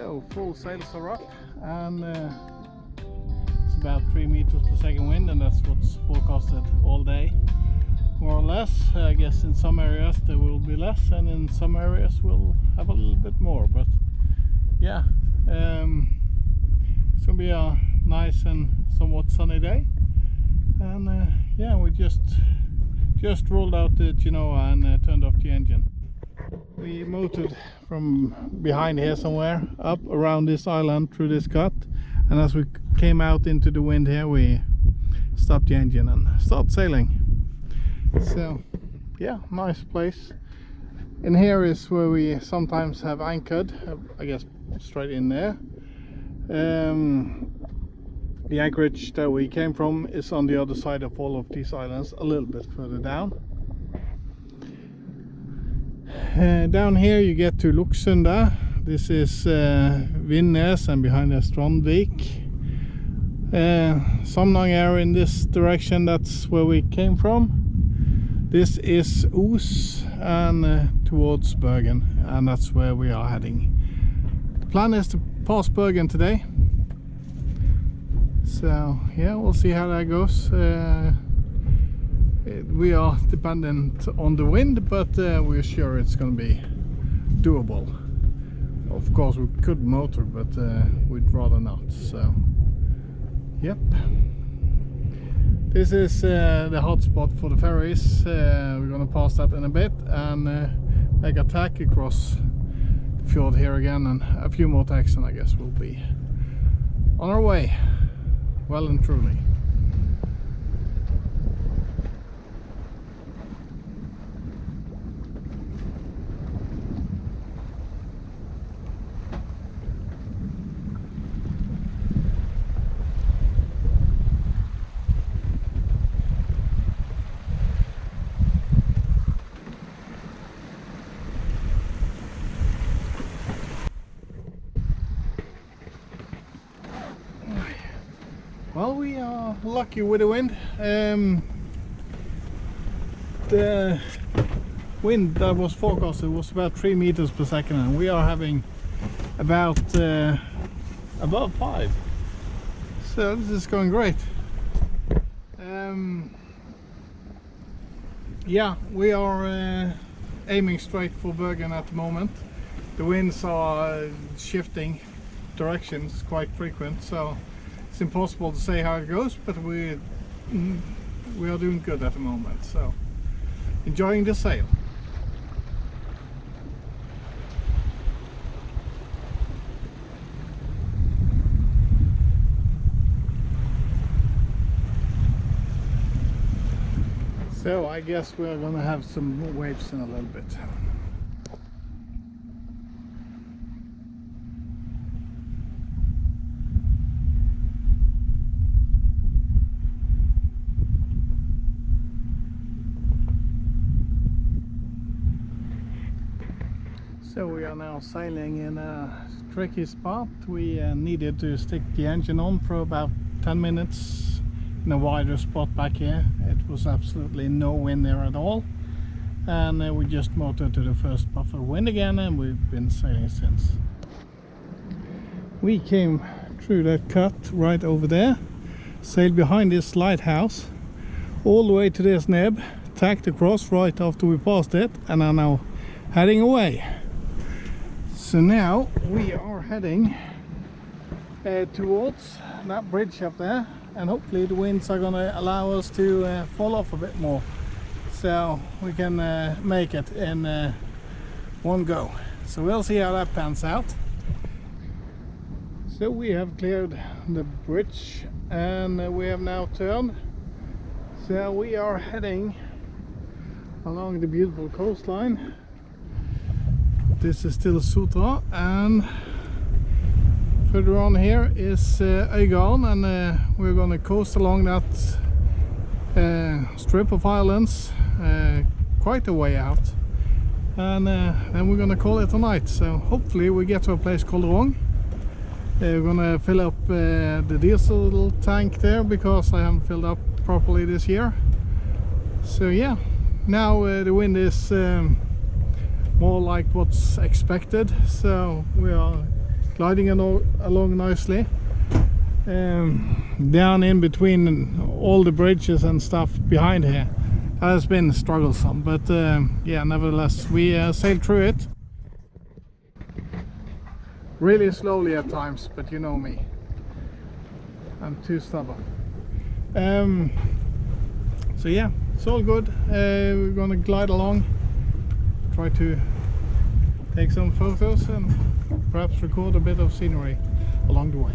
So full sails are up, and it's about 3 meters per second wind, and that's what's forecasted all day, more or less. I guess in some areas there will be less, and in some areas we'll have a little bit more, but yeah, it's gonna be a nice and somewhat sunny day. And yeah, we just rolled out the Genoa and turned off the engine. We motored from behind here somewhere up around this island through this cut, and as we came out into the wind here, we stopped the engine and started sailing. So yeah, nice place. And here is where we sometimes have anchored, I guess straight in there. The anchorage that we came from is on the other side of all of these islands, a little bit further down. Down here you get to Luxunda. This is Vinnes, and behind us Strandvik. Samnang area in this direction, that's where we came from. This is Os and towards Bergen, and that's where we are heading. The plan is to pass Bergen today. So yeah, we'll see how that goes. We are dependent on the wind, but we're sure it's going to be doable. Of course we could motor, but we'd rather not. So yep, this is the hotspot for the ferries. We're going to pass that in a bit and make a tack across the fjord here again, and a few more tacks, and I guess we'll be on our way, well and truly. Well, we are lucky with the wind. The wind that was forecasted was about 3 meters per second, and we are having about above 5. So this is going great. Yeah, we are aiming straight for Bergen at the moment. The winds are shifting directions quite frequent, so it's impossible to say how it goes, but we are doing good at the moment, so enjoying the sail. So I guess we're gonna have some waves in a little bit. So we are now sailing in a tricky spot. We needed to stick the engine on for about 10 minutes in a wider spot back here. It was absolutely no wind there at all, and we just motored to the first puff of wind again, and we've been sailing since. We came through that cut right over there, sailed behind this lighthouse all the way to this nib, tacked across right after we passed it, and are now heading away. So now we are heading towards that bridge up there, and hopefully the winds are going to allow us to fall off a bit more, so we can make it in one go. So we'll see how that pans out. So we have cleared the bridge, and we have now turned. So we are heading along the beautiful coastline. This is still Sotra, and further on here is Øygarden, and we're going to coast along that strip of islands quite a way out, and then we're going to call it a night. So hopefully we get to a place called Rong. We're going to fill up the diesel tank there, because I haven't filled up properly this year. So yeah, now the wind is more like what's expected, so we are gliding along nicely. Down in between all the bridges and stuff behind here has been strugglesome, but yeah, nevertheless we sailed through it. Really slowly at times, but you know me, I'm too stubborn. So yeah, it's all good. We're gonna glide along, try to take some photos and perhaps record a bit of scenery along the way.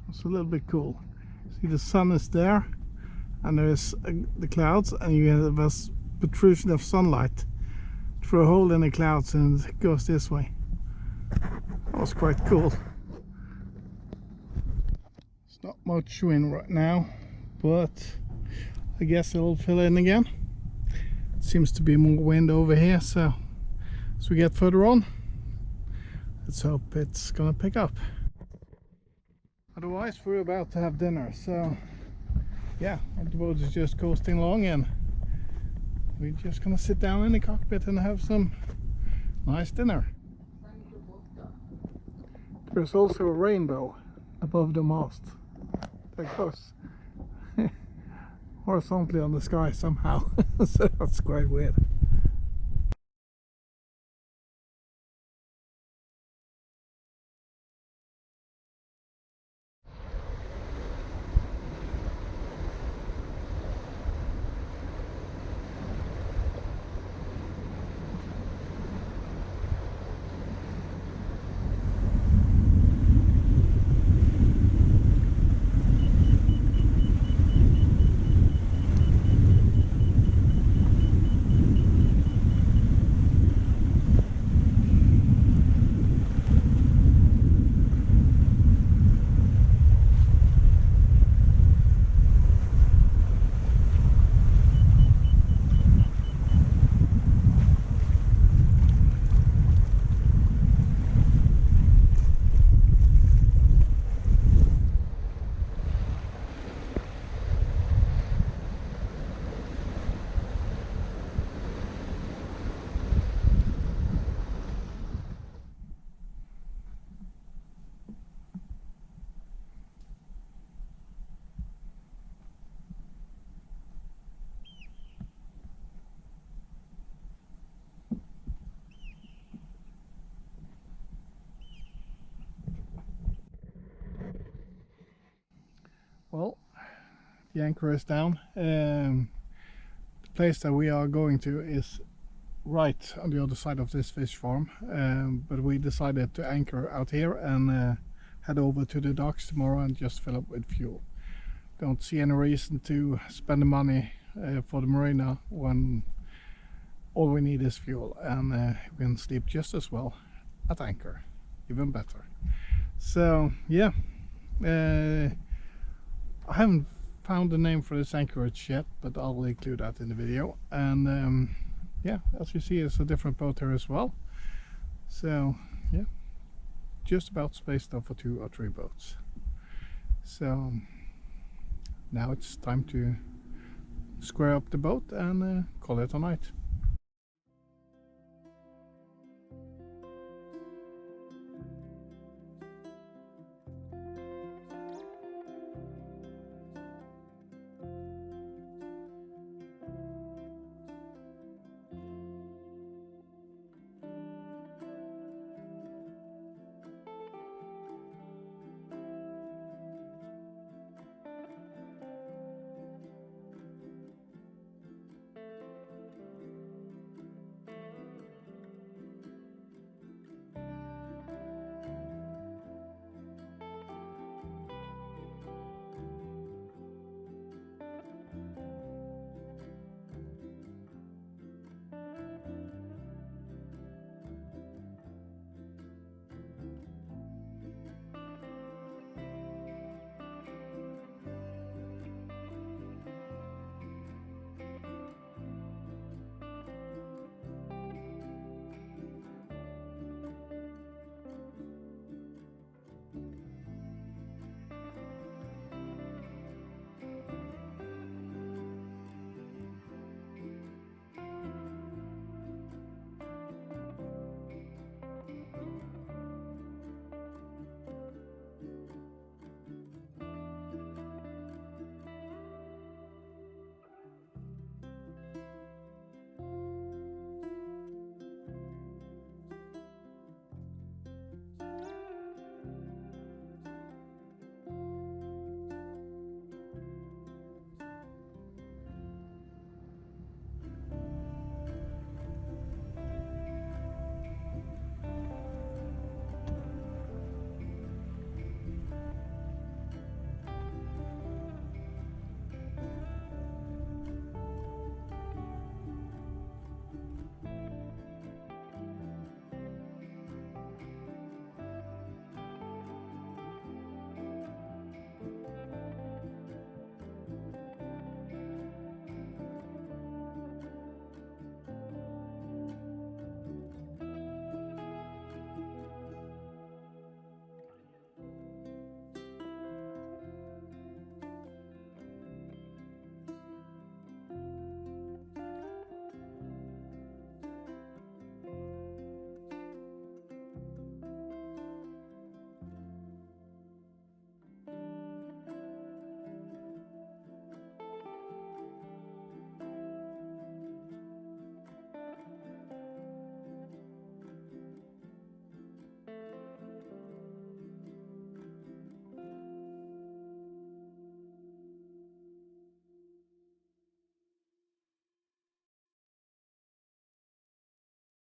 It's a little bit cool. See, the sun is there and there's the clouds, and you have this protrusion of sunlight through a hole in the clouds, and it goes this way. That was quite cool. It's not much wind right now, but I guess it'll fill in again. It seems to be more wind over here, so as we get further on, let's hope it's gonna pick up. Otherwise, we're about to have dinner, so yeah, the boat is just coasting along, and we're just gonna sit down in the cockpit and have some nice dinner. There's also a rainbow above the mast that goes horizontally on the sky somehow, so that's quite weird. Well, the anchor is down. The place that we are going to is right on the other side of this fish farm, but we decided to anchor out here and head over to the docks tomorrow and just fill up with fuel. Don't see any reason to spend the money for the marina when all we need is fuel, and we can sleep just as well at anchor, even better. So yeah, I haven't found the name for this anchorage yet, but I'll include that in the video. And yeah, as you see, it's a different boat here as well. So yeah, just about spaced out for 2 or 3 boats. So now it's time to square up the boat and call it a night.